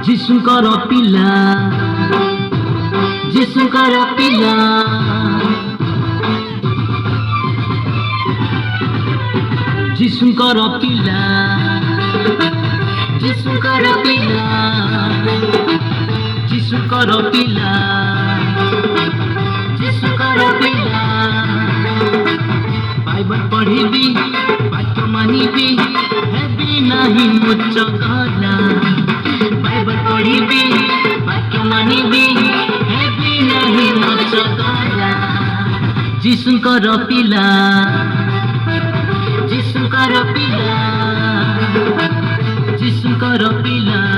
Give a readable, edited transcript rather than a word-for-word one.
যিশুଙ୍କର ପିଲା যিশুଙ୍କର ପିଲା যিশুଙ୍କର ପିଲା যিশুଙ୍କର ପିଲା যিশুଙ୍କର ପିଲା যিশুଙ୍କର ପିଲା ବାଇବଲ ପଢ଼ିବି ବାକ୍ୟ ମାନିବି ହେବି ନାହିଁ ମୋଚ ଗଲା ବାଇବଲ ପଢ଼ିବି ବାକ୍ୟ ମାନିବି ହେବି ନାହିଁ ମୋଚ ଗଲା ଯୀଶୁଙ୍କର ପିଲା ଯୀଶୁଙ୍କର ପିଲା ଯୀଶୁଙ୍କର ପିଲା